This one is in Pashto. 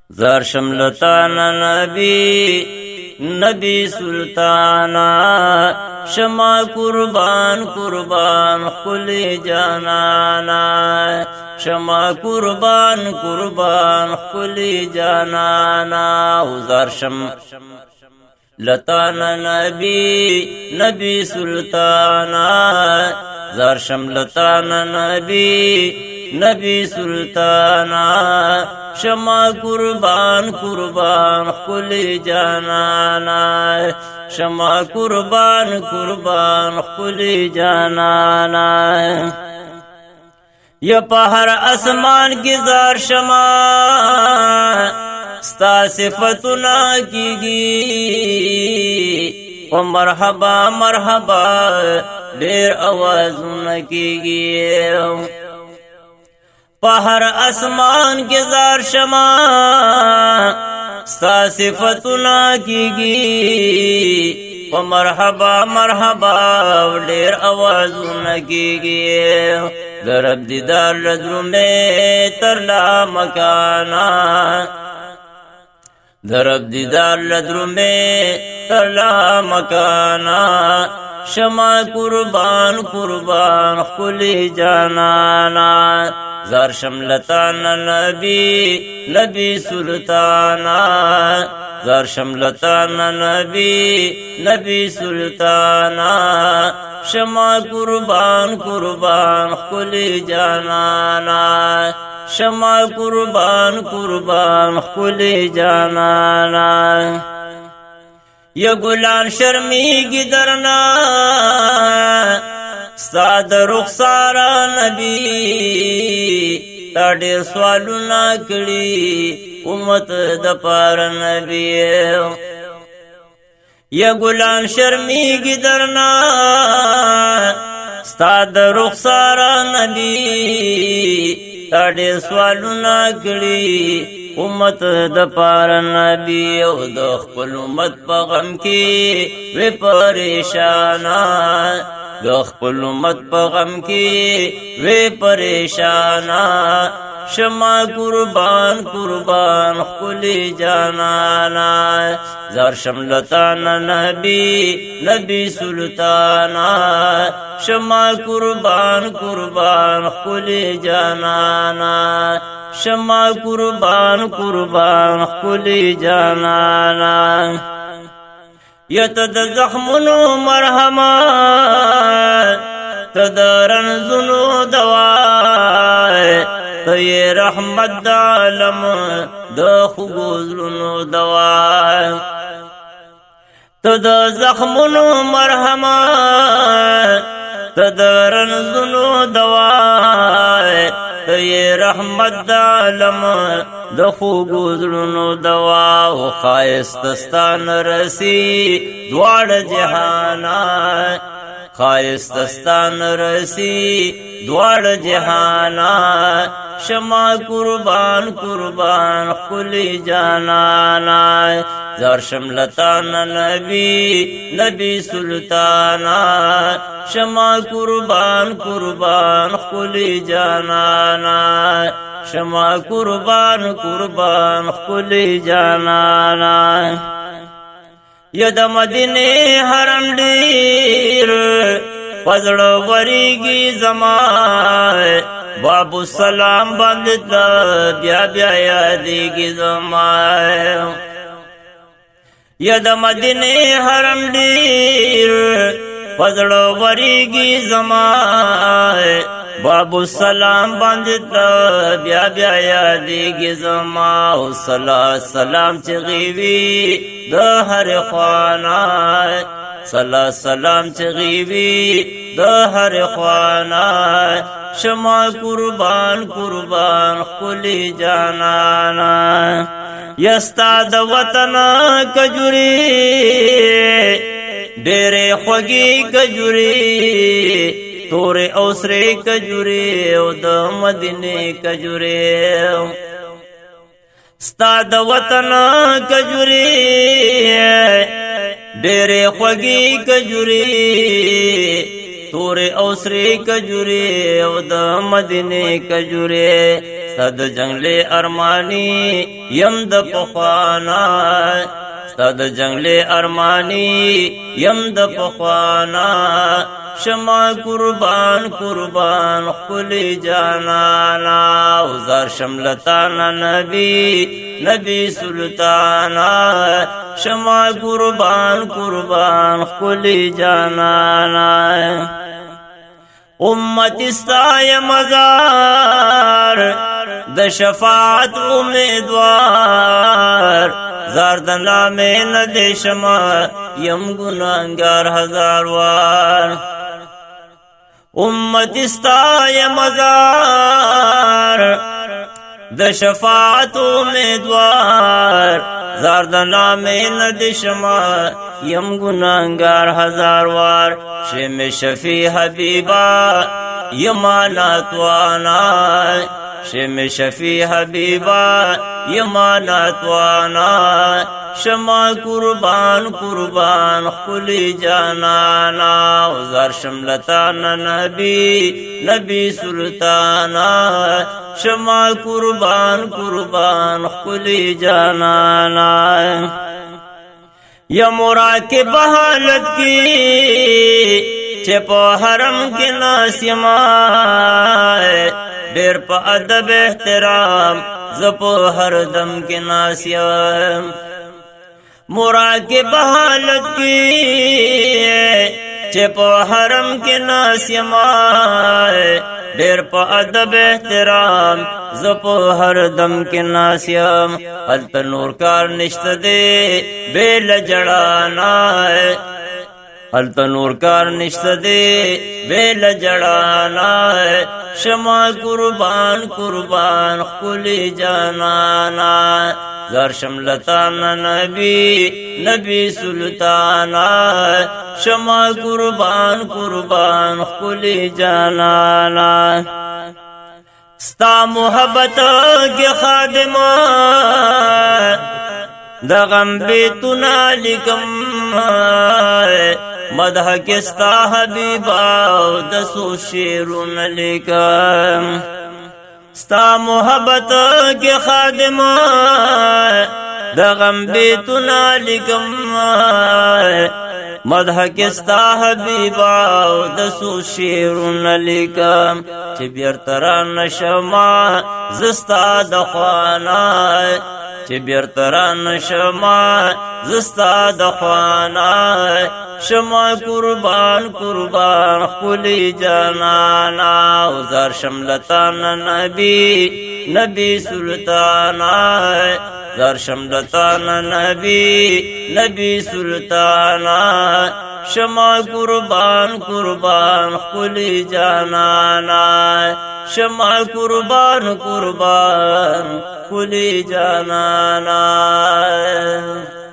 زار شملتانا نبی سلطانا شما قربان قربان خلی جانانا شما قربان قربان خلی جانانا زار لتانا نبی سلطانا زار شملتانا نبی سلطانا شما قربان قربان خلی جانانا شما قربان قربان خلی جانانا یا پہر اسمان کی زار شما ستا صفتنا کی گی و مرحبا مرحبا دیر آوازنا کی گی پہر اسمان کے زار شما ستا صفتنا کی گی و مرحبا مرحبا دیر آوازنا کی گی درب دیدار لدرو میں ترلا مکانا درب دیدار لدرو میں ترلا مکانا شما قربان قربان خلی جانانا زار شملتانا نبی سلطانا زار شملتانا نبی سلطانا شما قربان قربان خلی جانانا شما قربان قربان خلی جانانا یا گلان شرمی کی درنا ساد رخسارا نبی تا ډیر سوالونه کړي امت د پار نبی یا گلان شرمی کی درنا ساد رخسارا نبی تا ډیر سوالونه کړي امت د پار نبی او د خپل امت په غم کې وی پریشانا د خپل امت په غم کې وی پریشانا شما قربان قربان خلی جانانا زار شملتانا نبی سلطانا شما قربان قربان خلی جانانا شما قربان قربان خلی جانانا یتد زخمنو مرحمہ تدرنزنو دوائے تی رحمت دالم دخ گزرنو دوائے تد زخمنو مرحمہ تدرنزنو دوائے تی رحمت دالم دخو گزرنو دوا و خائستستان رسی دوار جہانا خائستستان رسی دوار جہانا شما قربان قربان خلی جانانا زار شملتانا نبی سلطانا شما قربان قربان خلی جانانا شما قربان قربان خلی جانانا ید مدینه حرم دیر پزڑ وریگی زمان بابو سلام بندتا بیا بیا یادیگی زمان ید مدینه حرم دیر پزڑ وریگی زمان بابو سلام بندتا بیا بیا یادیگی زمان سلام چغیوی دا ہر خوانا سلام چغیوی دا ہر خوانا شما قربان قربان خلی جانانا یستا دا وطن کجوری ڈیرے خوگی کجوری تورے اوسرے کجوری او دا مدینے کجوری ستا دا وطن کجوری ڈیرے خوگی کجوری تورے اوسرے کجوری او دا مدینے کجوری ستاد جنگلی ارمانی یم د پخوانا ستاد جنگلی ارمانی یم د پخوانا شما قربان قربان خپلی جانانا وزار شملتانا نبی سلطانا شما قربان قربان خپلی جانانا امت استای مزار د شفاعت امیدوار زاردن لامه ندی شما یم گناهگار هزار وار امت استای مزار د شفاعت امیدوار زاردن لامه ندی شما یم گناهگار هزار وار شم شفیع حبیبا یماناتوانا شم شفیع حبیبا یماناتوانا شما قربان قربان خپلی جانانا وزار شملتانا نبی سلطانا شما قربان قربان خپلی جانانا یا مراقب حالت کی چپو حرم کی ناسیمائے دیر پا ادب احترام زپو ہر دم کی ناسیم مراقب حالت کی چپو حرم کی ناسیمائے دیر پا ادب احترام زپو ہر دم کے ناسیم حلت نور کار نشت دے بیل جڑانا حلت نور کار نشت دے بیل جڑانا شما قربان قربان خپلی جانانا زار شملتانا نبی سلطانا شما قربان قربان خپلی جانانا ستا محبت کے خادمہ دا غم بیتنا لکم مدح کے ستا حبیبا دسو شیرون لکم ستا محبت کے خادمہ دا غم بیتنا لکم مدح کستا حبیبا دسو شیرون لکم چی بیرتران نشما زستا دخوانا چی بیرتران نشما زستا دخوانا شما قربان قربان خپلی جانانا وزار شملتانا نبی سلطانا زار شملتانا نبی سلطانا شما قربان قربان خپلی جانانا شما قربان قربان خپلی جانانا